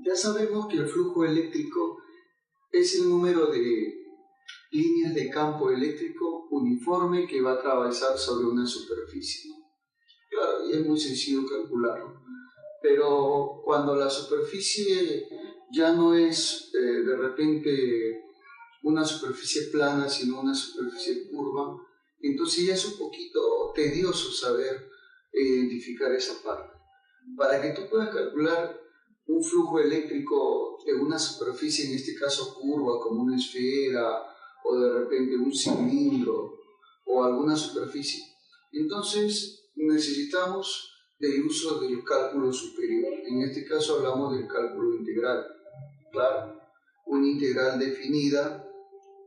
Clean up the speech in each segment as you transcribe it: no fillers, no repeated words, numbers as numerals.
Ya sabemos que el flujo eléctrico es el número de líneas de campo eléctrico uniforme que va a atravesar sobre una superficie, ¿no? Claro, y es muy sencillo calcularlo. Pero cuando la superficie ya no es de repente una superficie plana, sino una superficie curva, entonces ya es un poquito tedioso saber identificar esa parte. Para que tú puedas calcular un flujo eléctrico de una superficie, en este caso curva, como una esfera, o de repente un cilindro, o alguna superficie, entonces necesitamos del uso del cálculo superior. En este caso hablamos del cálculo integral. Claro, una integral definida,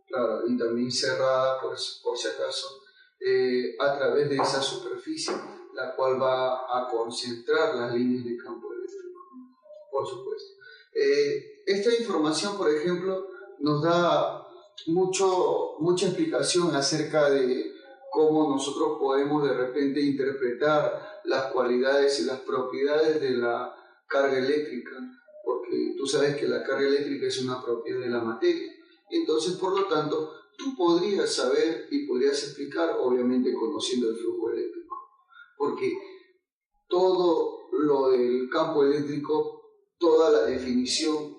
claro, y también cerrada, por si acaso, a través de esa superficie, la cual va a concentrar las líneas de campo eléctrico, por supuesto. Esta información, por ejemplo, nos da mucha explicación acerca de cómo nosotros podemos de repente interpretar las cualidades y las propiedades de la carga eléctrica, porque tú sabes que la carga eléctrica es una propiedad de la materia. Entonces, por lo tanto, tú podrías saber y podrías explicar, obviamente conociendo el flujo eléctrico, porque todo lo del campo eléctrico, toda la definición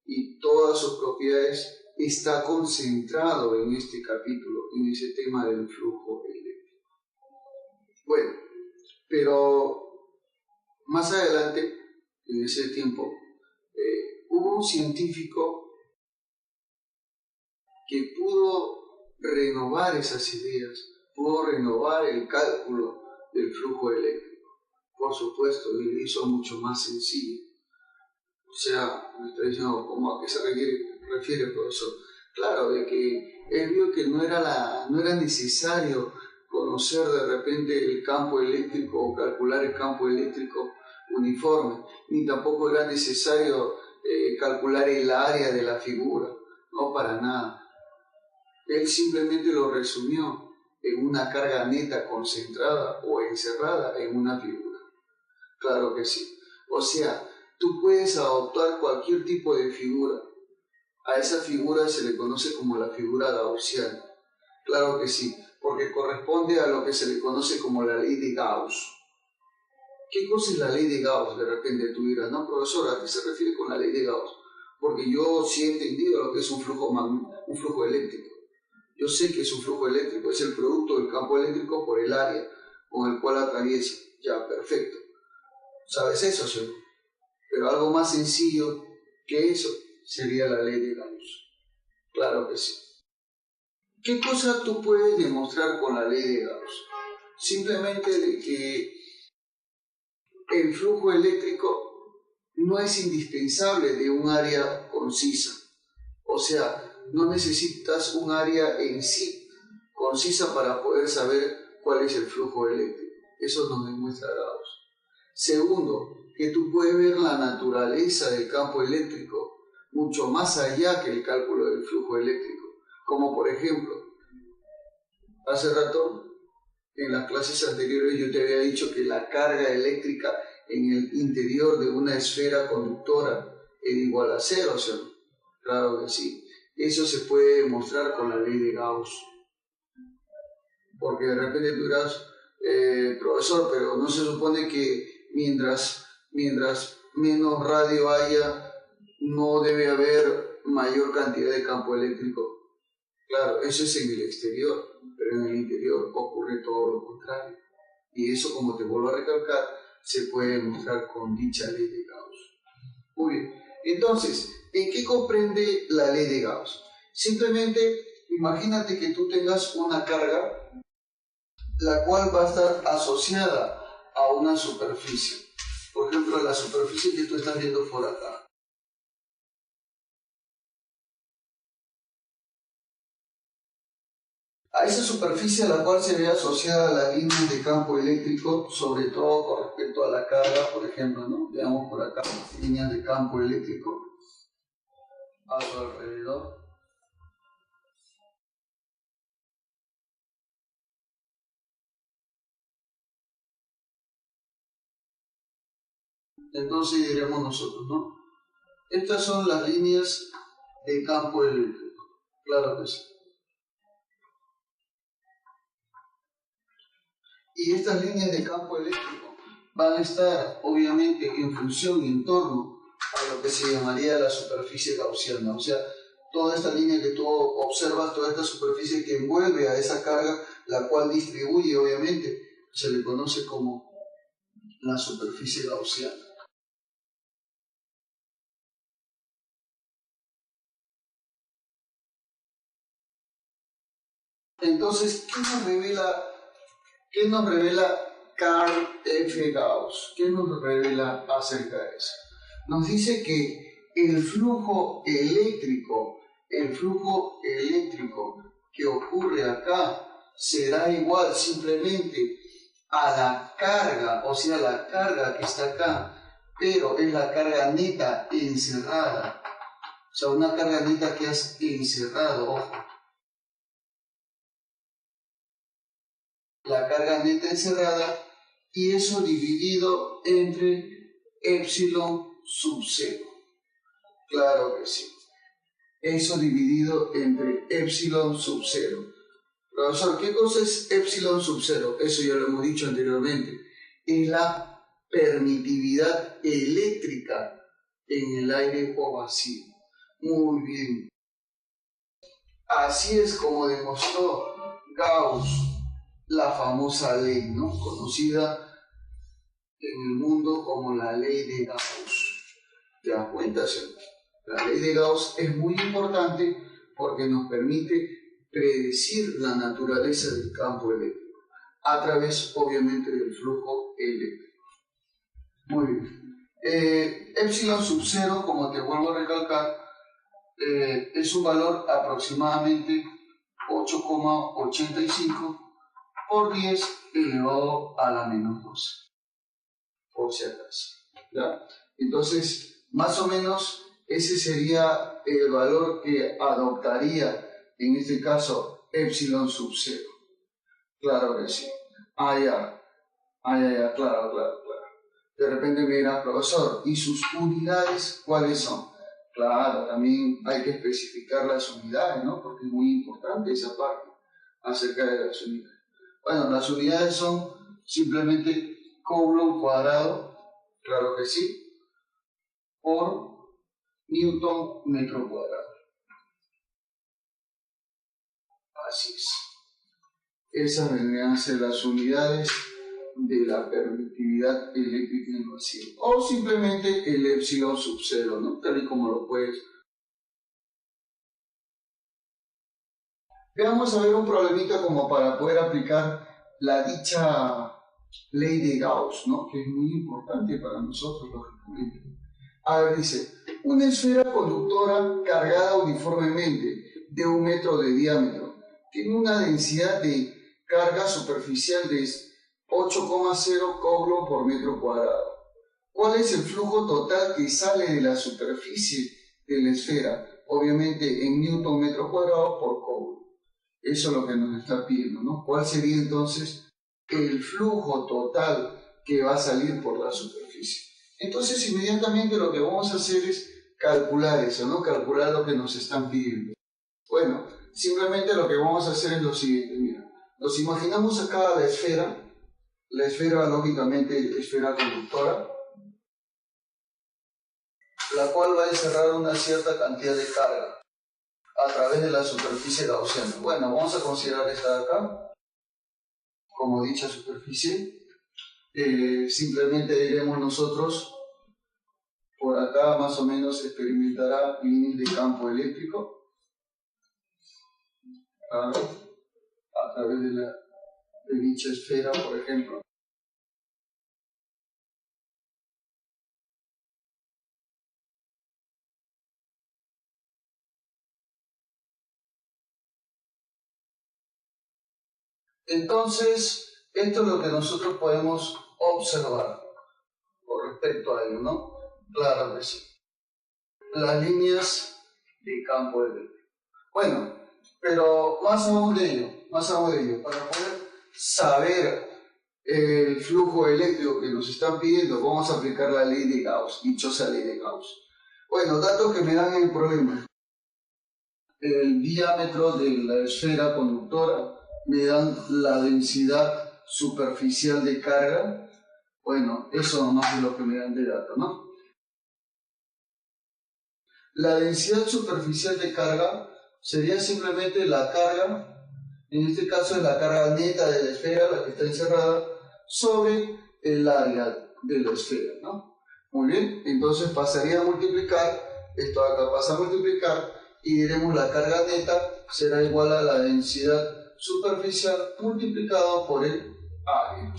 y todas sus propiedades está concentrado en este capítulo, en ese tema del flujo eléctrico. Bueno, pero más adelante, en ese tiempo, hubo un científico que pudo renovar esas ideas, pudo renovar el cálculo del flujo eléctrico. Por supuesto, y lo hizo mucho más sencillo. O sea, me está diciendo, ¿cómo a qué se refiere, profesor? Claro, de que él vio que no era necesario conocer de repente el campo eléctrico o calcular el campo eléctrico uniforme, ni tampoco era necesario calcular el área de la figura, no para nada. Él simplemente lo resumió en una carga neta concentrada o encerrada en una figura. Claro que sí. O sea, tú puedes adoptar cualquier tipo de figura. A esa figura se le conoce como la figura gaussiana. Claro que sí, porque corresponde a lo que se le conoce como la ley de Gauss. ¿Qué cosa es la ley de Gauss? De repente tú dirás, no, profesor, ¿a qué se refiere con la ley de Gauss? Porque yo sí he entendido lo que es un flujo eléctrico. Yo sé que es un flujo eléctrico, es el producto del campo eléctrico por el área con el cual atraviesa. Ya, perfecto. ¿Sabes eso, señor? Pero algo más sencillo que eso sería la ley de Gauss. Claro que sí. ¿Qué cosa tú puedes demostrar con la ley de Gauss? Simplemente de que el flujo eléctrico no es indispensable de un área concisa. O sea, no necesitas un área en sí concisa para poder saber cuál es el flujo eléctrico. Eso nos demuestra Gauss. Segundo, que tú puedes ver la naturaleza del campo eléctrico mucho más allá que el cálculo del flujo eléctrico. Como por ejemplo, hace rato en las clases anteriores yo te había dicho que la carga eléctrica en el interior de una esfera conductora era igual a cero, ¿cierto? Claro que sí. Eso se puede demostrar con la ley de Gauss. Porque de repente tú dirás, profesor, pero no se supone que mientras menos radio haya, no debe haber mayor cantidad de campo eléctrico. Claro, eso es en el exterior, pero en el interior ocurre todo lo contrario. Y eso, como te vuelvo a recalcar, se puede demostrar con dicha ley de Gauss. Muy bien. Entonces, ¿en qué comprende la ley de Gauss? Simplemente, imagínate que tú tengas una carga la cual va a estar asociada a una superficie. Por ejemplo, la superficie que tú estás viendo por acá. A esa superficie a la cual se ve asociada las líneas de campo eléctrico, sobre todo con respecto a la carga, por ejemplo, ¿no? Veamos por acá, líneas de campo eléctrico a su alrededor. Entonces diremos nosotros, ¿no? Estas son las líneas de campo eléctrico. Claro que sí. Y estas líneas de campo eléctrico van a estar obviamente en función y en torno a lo que se llamaría la superficie gaussiana. O sea, toda esta línea que tú observas, toda esta superficie que envuelve a esa carga, la cual distribuye obviamente, se le conoce como la superficie gaussiana. Entonces, ¿qué nos revela Carl F. Gauss? ¿Qué nos revela acerca de eso? Nos dice que el flujo eléctrico que ocurre acá será igual simplemente a la carga, o sea, la carga que está acá, pero es la carga neta encerrada. O sea, una carga neta que has encerrado, ojo. La carga neta encerrada, y eso dividido entre epsilon sub 0. Claro que sí. Eso dividido entre epsilon sub 0. Profesor, ¿qué cosa es epsilon sub 0? Eso ya lo hemos dicho anteriormente. Es la permitividad eléctrica en el aire o vacío. Muy bien. Así es como demostró Gauss la famosa ley, ¿no? Conocida en el mundo como la ley de Gauss. ¿Te das cuenta, cierto? La ley de Gauss es muy importante porque nos permite predecir la naturaleza del campo eléctrico a través, obviamente, del flujo eléctrico. Muy bien. Epsilon sub 0, como te vuelvo a recalcar, es un valor aproximadamente 8,85 por 10 elevado a la menos 12, por si acaso. ¿Ya? Entonces, más o menos, ese sería el valor que adoptaría, en este caso, epsilon sub 0. Claro que sí. Ya, claro. De repente me dirás, profesor, ¿y sus unidades cuáles son? Claro, también hay que especificar las unidades, ¿no? Porque es muy importante esa parte acerca de las unidades. Bueno, las unidades son simplemente Coulomb cuadrado, claro que sí, por Newton metro cuadrado. Así es. Esas vendrían a ser las unidades de la permitividad eléctrica en el vacío. O simplemente el epsilon sub 0, ¿no? Tal y como lo puedes. Veamos a ver un problemita como para poder aplicar la dicha ley de Gauss, ¿no? Que es muy importante para nosotros, lógicamente. A ver, dice, una esfera conductora cargada uniformemente de 1 metro de diámetro tiene una densidad de carga superficial de 8,0 Coulomb por metro cuadrado. ¿Cuál es el flujo total que sale de la superficie de la esfera? Obviamente en Newton metro cuadrado por Coulomb. Eso es lo que nos está pidiendo, ¿no? ¿Cuál sería entonces el flujo total que va a salir por la superficie? Entonces inmediatamente lo que vamos a hacer es calcular eso, ¿no? Calcular lo que nos están pidiendo. Bueno, simplemente lo que vamos a hacer es lo siguiente, mira. Nos imaginamos acá la esfera lógicamente esfera conductora, la cual va a encerrar una cierta cantidad de carga a través de la superficie gaussiana. Bueno, vamos a considerar esta de acá como dicha superficie. Simplemente diremos nosotros, por acá más o menos experimentará líneas de campo eléctrico a través de dicha esfera, por ejemplo. Entonces, esto es lo que nosotros podemos observar con respecto a ello, ¿no? Claro que sí. Las líneas de campo eléctrico. Bueno, pero más aún de ello, para poder saber el flujo eléctrico que nos están pidiendo, vamos a aplicar la ley de Gauss, dichosa ley de Gauss. Bueno, datos que me dan el problema. El diámetro de la esfera conductora, me dan la densidad superficial de carga. Bueno, eso nomás es lo que me dan de datos, ¿no? La densidad superficial de carga sería simplemente la carga, en este caso es la carga neta de la esfera, la que está encerrada, sobre el área de la esfera, ¿no? Muy bien, entonces pasaría a multiplicar, esto acá pasa a multiplicar, y diremos la carga neta será igual a la densidad superficial multiplicado por el área.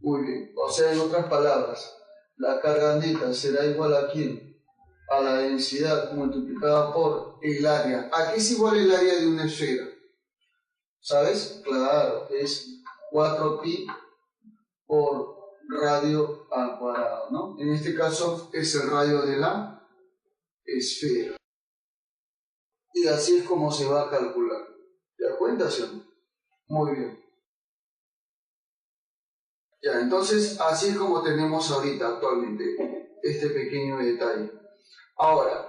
Muy bien, o sea, en otras palabras, la carga neta será igual a ¿quién? A la densidad multiplicada por el área. ¿A qué es igual el área de una esfera? ¿Sabes? Claro, es 4pi por radio al cuadrado, ¿no? En este caso es el radio de la esfera. Y así es como se va a calcular. ¿Te das cuenta, sí? Muy bien. Ya, entonces así es como tenemos ahorita actualmente este pequeño detalle. Ahora,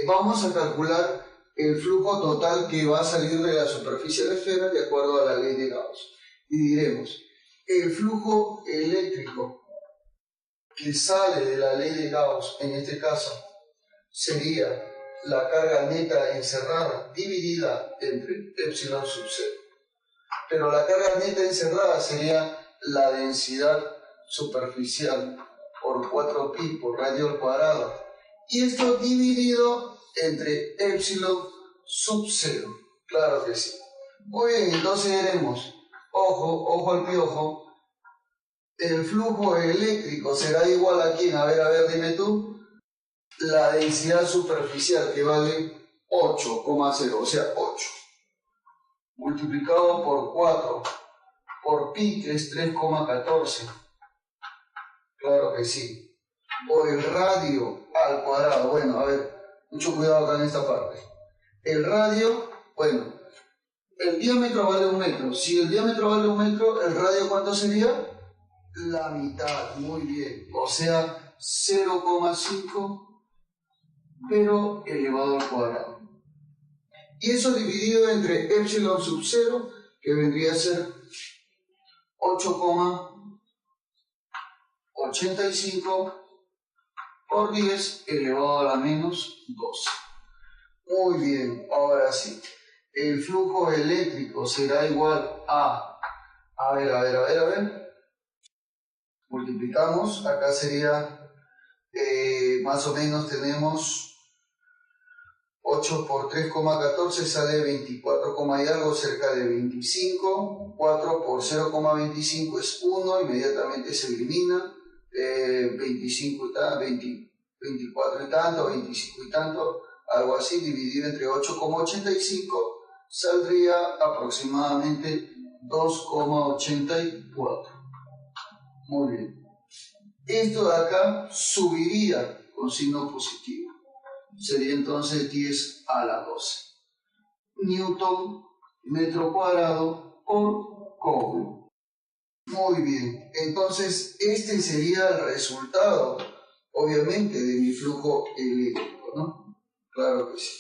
vamos a calcular el flujo total que va a salir de la superficie de la esfera de acuerdo a la ley de Gauss. Y diremos, el flujo eléctrico que sale de la ley de Gauss, en este caso, sería la carga neta encerrada dividida entre epsilon sub 0. Pero la carga neta encerrada sería la densidad superficial por 4pi por radio al cuadrado. Y esto dividido entre epsilon sub 0. Claro que sí. Muy bien, entonces veremos. Ojo al piojo. El flujo eléctrico será igual a ¿quién? A ver, dime tú. La densidad superficial, que vale 8,0, o sea 8. Multiplicado por 4 por pi, que es 3,14. Claro que sí. O el radio al cuadrado. Bueno, a ver, mucho cuidado acá en esta parte. El radio, bueno, el diámetro vale 1 metro. Si el diámetro vale 1 metro, ¿el radio cuánto sería? La mitad, muy bien. O sea, 0,5 pero elevado al cuadrado. Y eso dividido entre epsilon sub 0, que vendría a ser 8,85 por 10 elevado a la menos 12. Muy bien, ahora sí. El flujo eléctrico será igual a ver. Multiplicamos, acá sería, más o menos tenemos 8 por 3,14 sale 24, y algo, cerca de 25. 4 por 0,25 es 1, inmediatamente se elimina. 25 y tanto, 24 y tanto, 25 y tanto, algo así, dividido entre 8,85 saldría aproximadamente 2,84. Muy bien. Esto de acá subiría con signo positivo. Sería entonces 10 a la 12. Newton metro cuadrado por Coulomb. Muy bien. Entonces, este sería el resultado, obviamente, de mi flujo eléctrico, ¿no? Claro que sí.